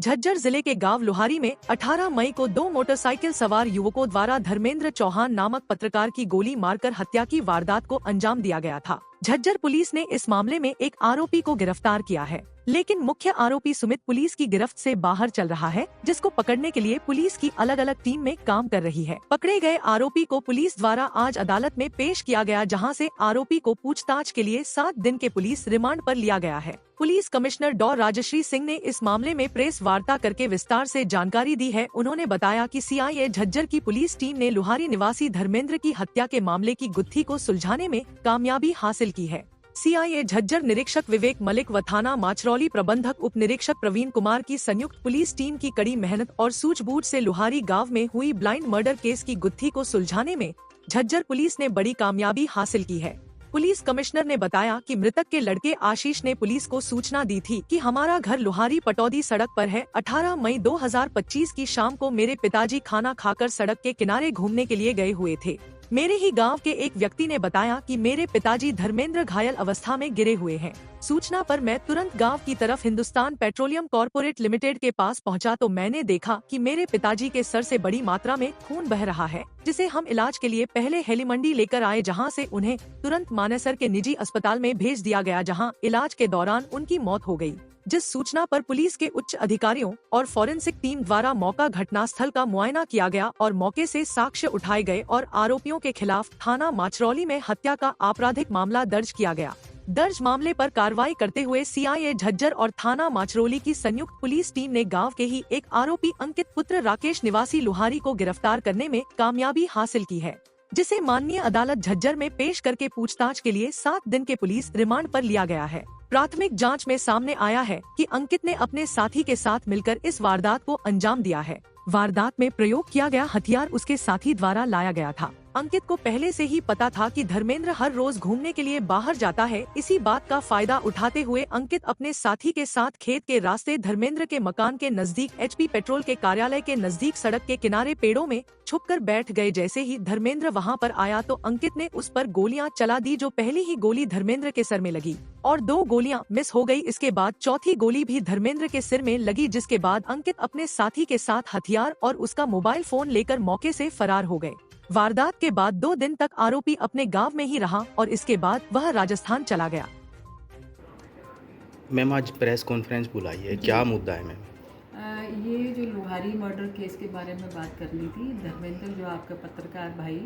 झज्जर जिले के गांव लोहारी में 18 मई को दो मोटरसाइकिल सवार युवकों द्वारा धर्मेंद्र चौहान नामक पत्रकार की गोली मारकर हत्या की वारदात को अंजाम दिया गया था। झज्जर पुलिस ने इस मामले में एक आरोपी को गिरफ्तार किया है, लेकिन मुख्य आरोपी सुमित पुलिस की गिरफ्त से बाहर चल रहा है, जिसको पकड़ने के लिए पुलिस की अलग अलग टीम में काम कर रही है। पकड़े गए आरोपी को पुलिस द्वारा आज अदालत में पेश किया गया, जहां से आरोपी को पूछताछ के लिए 7 दिन के पुलिस रिमांड पर लिया गया है। पुलिस कमिश्नर डॉ राजश्री सिंह ने इस मामले में प्रेस वार्ता करके विस्तार से जानकारी दी है। उन्होंने बताया कि सीआईए झज्जर की पुलिस टीम ने लोहारी निवासी धर्मेंद्र की हत्या के मामले की गुत्थी को सुलझाने में कामयाबी हासिल की है। सीआईए झज्जर निरीक्षक विवेक मलिक व थाना माचरौली प्रबंधक उप निरीक्षक प्रवीण कुमार की संयुक्त पुलिस टीम की कड़ी मेहनत और सूझबूझ से लोहारी गांव में हुई ब्लाइंड मर्डर केस की गुत्थी को सुलझाने में झज्जर पुलिस ने बड़ी कामयाबी हासिल की है। पुलिस कमिश्नर ने बताया कि मृतक के लड़के आशीष ने पुलिस को सूचना दी थी कि हमारा घर लोहारी पटौदी सड़क पर है। 18 मई 2025 की शाम को मेरे पिताजी खाना खाकर सड़क के किनारे घूमने के लिए गए हुए थे। मेरे ही गांव के एक व्यक्ति ने बताया कि मेरे पिताजी धर्मेंद्र घायल अवस्था में गिरे हुए हैं। सूचना पर मैं तुरंत गांव की तरफ हिंदुस्तान पेट्रोलियम कॉर्पोरेट लिमिटेड के पास पहुंचा तो मैंने देखा कि मेरे पिताजी के सर से बड़ी मात्रा में खून बह रहा है, जिसे हम इलाज के लिए पहले हेलीमंडी लेकर आए, जहां से उन्हें तुरंत मानेसर के निजी अस्पताल में भेज दिया गया, जहां इलाज के दौरान उनकी मौत हो गई। जिस सूचना पर पुलिस के उच्च अधिकारियों और फॉरेंसिक टीम द्वारा मौका घटनास्थल का मुआयना किया गया और मौके से साक्ष्य उठाए गए और आरोपियों के खिलाफ थाना माचरौली में हत्या का आपराधिक मामला दर्ज किया गया। दर्ज मामले पर कार्रवाई करते हुए सीआईए झज्जर और थाना माचरौली की संयुक्त पुलिस टीम ने गांव के ही एक आरोपी अंकित पुत्र राकेश निवासी लोहारी को गिरफ्तार करने में कामयाबी हासिल की है, जिसे माननीय अदालत झज्जर में पेश करके पूछताछ के लिए 7 दिन के पुलिस रिमांड पर लिया गया है। प्राथमिक जांच में सामने आया है कि अंकित ने अपने साथी के साथ मिलकर इस वारदात को अंजाम दिया है। वारदात में प्रयोग किया गया हथियार उसके साथी द्वारा लाया गया था। अंकित को पहले से ही पता था कि धर्मेंद्र हर रोज घूमने के लिए बाहर जाता है। इसी बात का फायदा उठाते हुए अंकित अपने साथी के साथ खेत के रास्ते धर्मेंद्र के मकान के नजदीक एचपी पेट्रोल के कार्यालय के नजदीक सड़क के किनारे पेड़ों में छुपकर बैठ गए। जैसे ही धर्मेंद्र वहां पर आया तो अंकित ने उस पर गोलियां चला दी, जो पहली ही गोली धर्मेंद्र के सर में लगी और 2 गोलियां मिस हो गई। इसके बाद चौथी गोली भी धर्मेंद्र के सिर में लगी, जिसके बाद अंकित अपने साथी के साथ हथियार और उसका मोबाइल फोन लेकर मौके से फरार हो गए। वारदात के बाद 2 दिन तक आरोपी अपने गांव में ही रहा और इसके बाद वह राजस्थान चला गया। मैम, आज प्रेस कॉन्फ्रेंस बुलाई है, क्या मुद्दा है मैम? ये जो लोहारी मर्डर केस के बारे में बात करनी थी। धर्मेंद्र जो आपका पत्रकार भाई,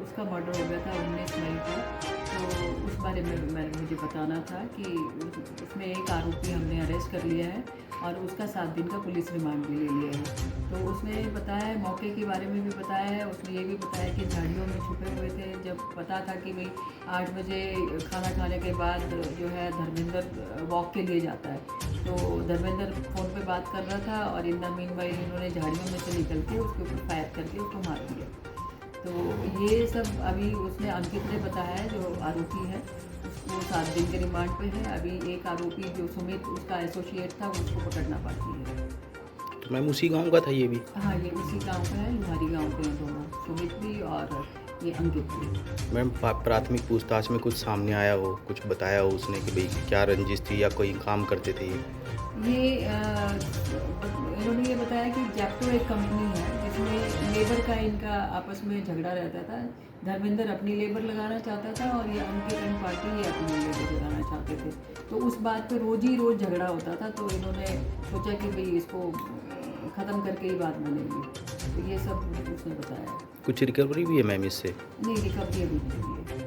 उसका मर्डर हो गया था 19 मई को। तो उस बारे में मुझे बताना था कि उसमें एक आरोपी हमने अरेस्ट कर लिया है और उसका 7 दिन का पुलिस रिमांड भी ले लिया है। तो उसने बताया है, मौके के बारे में भी बताया है। उसने ये भी बताया कि झाड़ियों में छुपे हुए थे। जब पता था कि भाई 8 बजे खाना खाने के बाद जो है धर्मेंद्र वॉक के लिए जाता है, तो धर्मेंद्र फ़ोन पे बात कर रहा था और इन द मीनवाइल इन्होंने झाड़ियों में से निकल के उसके ऊपर फायर करके उसको मार दिया। तो ये सब अभी उसने अंकित ने बताया है, जो आरोपी है वो 7 दिन के रिमांड पे है। अभी एक आरोपी जो सुमित उसका एसोसिएट था, वो उसको पकड़ना बाकी है। तो मैम उसी गांव का था ये भी? हाँ, ये उसी गांव का है, लोहारी गांव के हैं दोनों, सुमित भी और ये अंकित भी। मैम, प्राथमिक पूछताछ में कुछ सामने आया हो, कुछ बताया हो उसने कि भाई क्या रंजिश थी या कोई काम करते थे ये इन्होंने ये बताया कि जैप्टो एक कंपनी है जिसमें लेबर का इनका आपस में झगड़ा रहता था। धर्मेंद्र अपनी लेबर लगाना चाहता था और ये अंकित एंड पार्टी ये अपनी लेबर लगाना चाहते थे। तो उस बात पे रोज़ झगड़ा होता था। तो इन्होंने सोचा कि भाई इसको ख़त्म करके ही बात बनेगी। तो ये सब उसने बताया। कुछ रिकवरी भी है मैम इससे? नहीं, रिकवरी अभी नहीं हुई है।